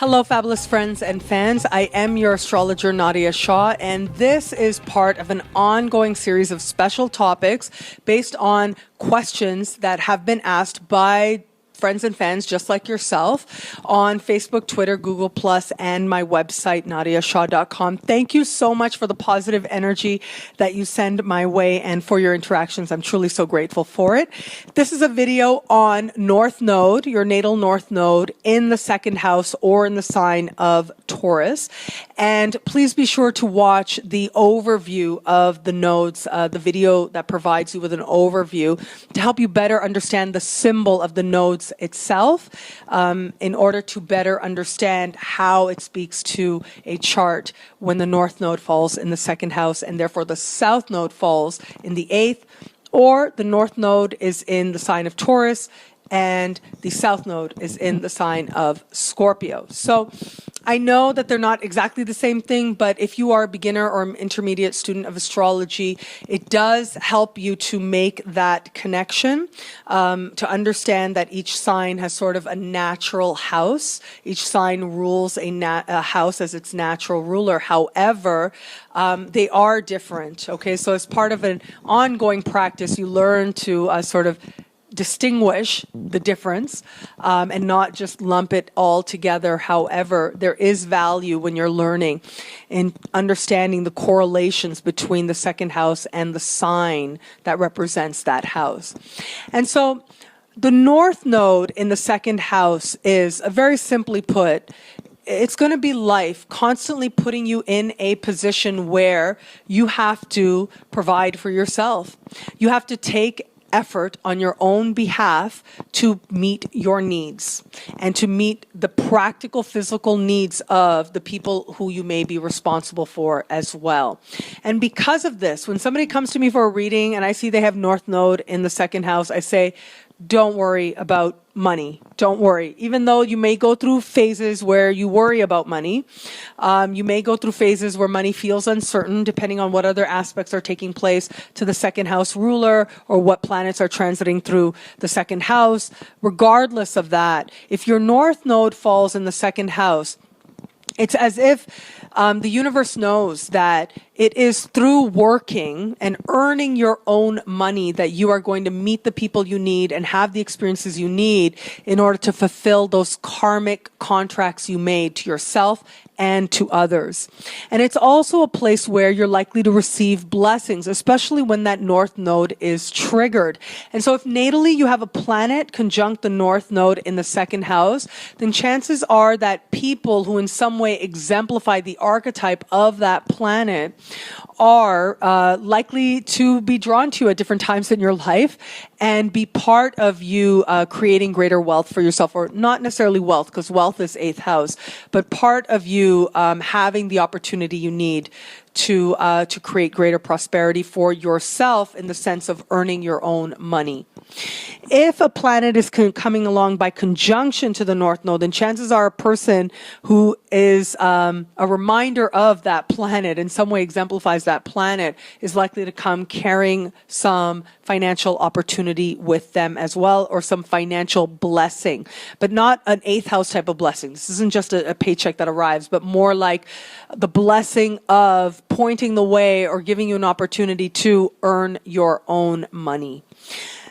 Hello, fabulous friends and fans. I am your astrologer, Nadiya Shah, and this is part of an ongoing series of special topics based on questions that have been asked by friends and fans just like yourself on Facebook, Twitter, Google+, and my website, nadiyashah.com. Thank you so much for the positive energy that you send my way and for your interactions. I'm truly so grateful for it. This is a video on North Node, your natal North Node in the second house or in the sign of Taurus. And please be sure to watch the overview of the nodes, the video that provides you with an overview to help you better understand the symbol of the nodes itself, in order to better understand how it speaks to a chart when the North Node falls in the second house and therefore the South Node falls in the 8th, or the North Node is in the sign of Taurus and the South Node is in the sign of Scorpio. So I know that they're not exactly the same thing, but if you are a beginner or an intermediate student of astrology, it does help you to make that connection, to understand that each sign has sort of a natural house. Each sign rules a house as its natural ruler. However, they are different. Okay, so as part of an ongoing practice, you learn to sort of distinguish the difference and not just lump it all together. However, there is value when you're learning in understanding the correlations between the second house and the sign that represents that house. And so the North Node in the second house is, very simply put, it's going to be life constantly putting you in a position where you have to provide for yourself. You have to take effort on your own behalf to meet your needs and to meet the practical physical needs of the people who you may be responsible for as well. And because of this, when somebody comes to me for a reading and I see they have North Node in the second house, I say, don't worry about money. Don't worry. Even though you may go through phases where you worry about money, you may go through phases where money feels uncertain depending on what other aspects are taking place to the second house ruler or what planets are transiting through the second house. Regardless of that, if your North Node falls in the second house, it's as if the universe knows that it is through working and earning your own money that you are going to meet the people you need and have the experiences you need in order to fulfill those karmic contracts you made to yourself and to others. And it's also a place where you're likely to receive blessings, especially when that North Node is triggered. And so if natally you have a planet conjunct the North Node in the second house, then chances are that people who in some way exemplify the archetype of that planet are likely to be drawn to you at different times in your life and be part of you creating greater wealth for yourself, or not necessarily wealth, because wealth is 8th house, but part of you having the opportunity you need to create greater prosperity for yourself in the sense of earning your own money. If a planet is coming along by conjunction to the North Node, then chances are a person who is a reminder of that planet, in some way exemplifies that planet, is likely to come carrying some financial opportunity with them as well, or some financial blessing, but not an 8th house type of blessing. This isn't just a paycheck that arrives, but more like the blessing of pointing the way or giving you an opportunity to earn your own money.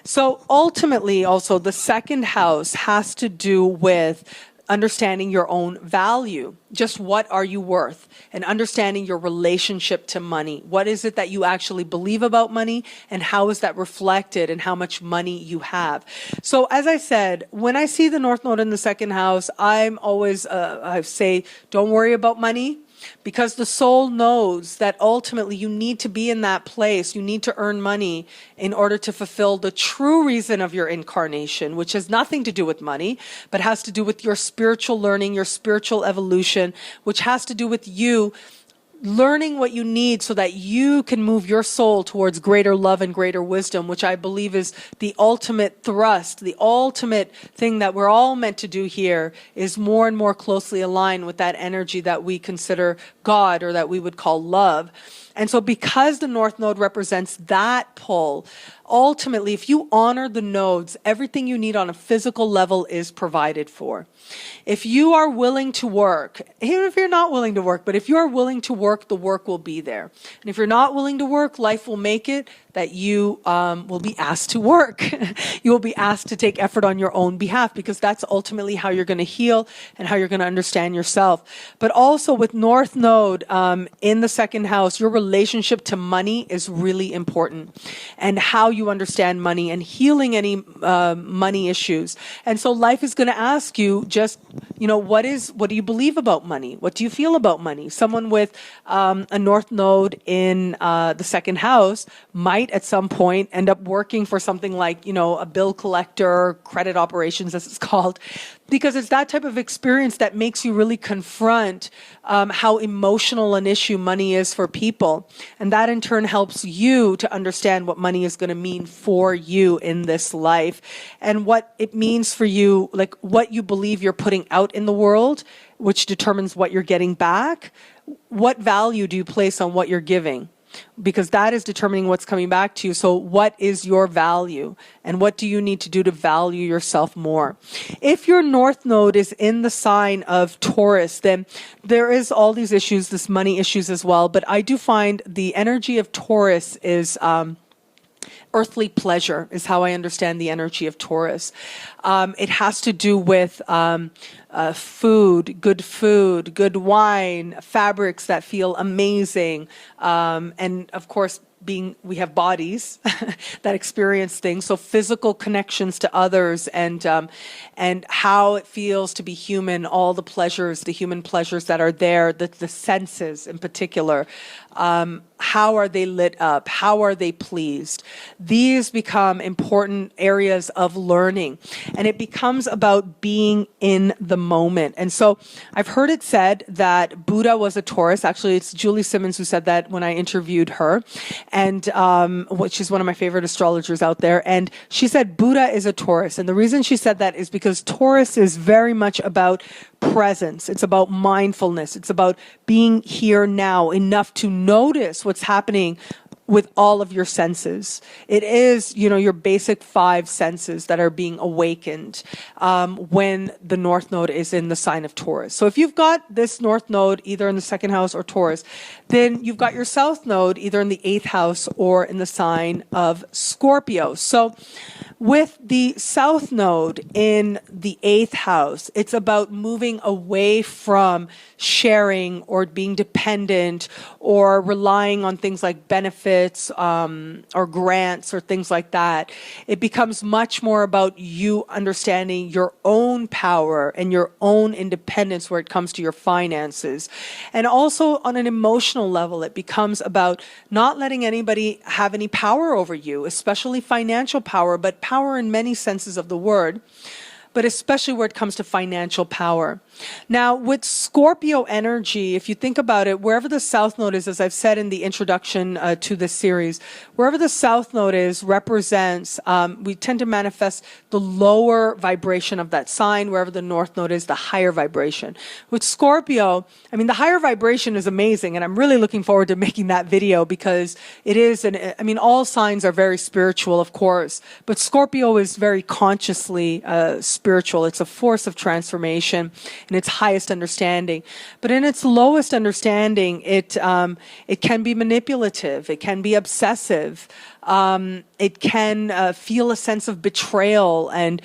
So ultimately, also, the second house has to do with understanding your own value. Just what are you worth? And understanding your relationship to money. What is it that you actually believe about money? And how is that reflected in how much money you have? So as I said, when I see the North Node in the second house, I'm always, I say, don't worry about money. Because the soul knows that ultimately you need to be in that place. You need to earn money in order to fulfill the true reason of your incarnation, which has nothing to do with money, but has to do with your spiritual learning, your spiritual evolution, which has to do with you learning what you need so that you can move your soul towards greater love and greater wisdom, which I believe is the ultimate thrust, the ultimate thing that we're all meant to do here, is more and more closely aligned with that energy that we consider God, or that we would call love. And so because the North Node represents that pull, ultimately, if you honor the nodes, everything you need on a physical level is provided for. If you are willing to work, even if you're not willing to work, but if you are willing to work, the work will be there. And if you're not willing to work, life will make it that you will be asked to work. You will be asked to take effort on your own behalf, because that's ultimately how you're going to heal and how you're going to understand yourself. But also with North Node in the second house, your relationship to money is really important, and how you understand money and healing any money issues. And so life is going to ask you just, what do you believe about money? What do you feel about money? Someone with a North Node in the second house might at some point end up working for something like, a bill collector, credit operations as it's called, because it's that type of experience that makes you really confront how emotional an issue money is for people. And that in turn helps you to understand what money is going to mean for you in this life, and what it means for you, like what you believe you're putting out in the world, which determines what you're getting back. What value do you place on what you're giving? Because that is determining what's coming back to you. So what is your value, and what do you need to do to value yourself more? If your North Node is in the sign of Taurus, then there is all these issues, this money issues as well. But I do find the energy of Taurus is earthly pleasure, is how I understand the energy of Taurus. It has to do with food, good wine, fabrics that feel amazing, and of course, we have bodies that experience things, so physical connections to others, and how it feels to be human, all the pleasures, the human pleasures that are there, the senses in particular. How are they lit up? How are they pleased? These become important areas of learning, and it becomes about being in the moment. And so I've heard it said that Buddha was a Taurus. Actually, it's Julie Simmons who said that when I interviewed her, and she's one of my favorite astrologers out there. And she said Buddha is a Taurus. And the reason she said that is because Taurus is very much about presence. It's about mindfulness. It's about being here now, enough to notice what's happening with all of your senses. It is, your basic 5 senses that are being awakened when the North Node is in the sign of Taurus. So if you've got this North Node either in the second house or Taurus, then you've got your South Node either in the 8th house or in the sign of Scorpio. So with the South Node in the 8th house, it's about moving away from sharing or being dependent or relying on things like benefits or grants or things like that. It becomes much more about you understanding your own power and your own independence where it comes to your finances. And also on an emotional level, it becomes about not letting anybody have any power over you, especially financial power, but power in many senses of the word, but especially where it comes to financial power. Now, with Scorpio energy, if you think about it, wherever the South Node is, as I've said in the introduction to this series, wherever the South Node is represents, we tend to manifest the lower vibration of that sign. Wherever the North Node is, the higher vibration. With Scorpio, the higher vibration is amazing, and I'm really looking forward to making that video, because it is, all signs are very spiritual, of course, but Scorpio is very consciously spiritual. It's a force of transformation in its highest understanding. But in its lowest understanding, it can be manipulative. It can be obsessive. It can feel a sense of betrayal and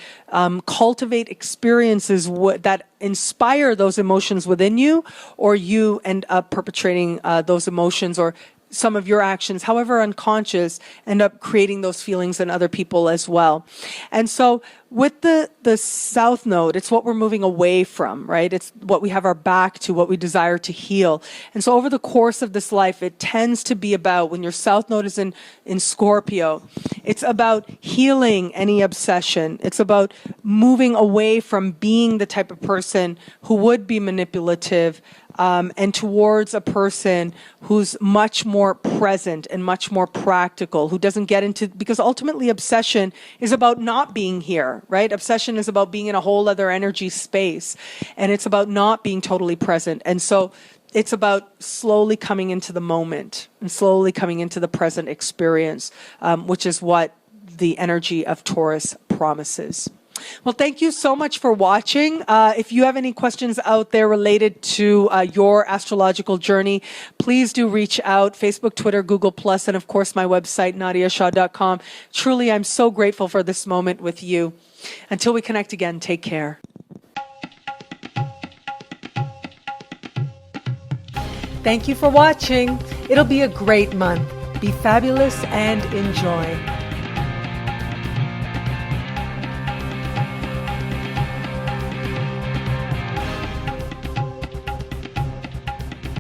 cultivate experiences that inspire those emotions within you, or you end up perpetrating those emotions, or some of your actions, however unconscious, end up creating those feelings in other people as well. And so with the South Node, it's what we're moving away from, right? It's what we have our back to, what we desire to heal. And so over the course of this life, it tends to be about, when your South Node is in Scorpio, it's about healing any obsession. It's about moving away from being the type of person who would be manipulative, and towards a person who's much more present and much more practical, who doesn't get into, because ultimately obsession is about not being here, right? Obsession is about being in a whole other energy space, and it's about not being totally present. And so it's about slowly coming into the moment and slowly coming into the present experience, which is what the energy of Taurus promises. Well, thank you so much for watching. If you have any questions out there related to your astrological journey, please do reach out. Facebook, Twitter, Google+, and of course my website, nadiyashah.com. Truly, I'm so grateful for this moment with you. Until we connect again, take care. Thank you for watching. It'll be a great month. Be fabulous and enjoy.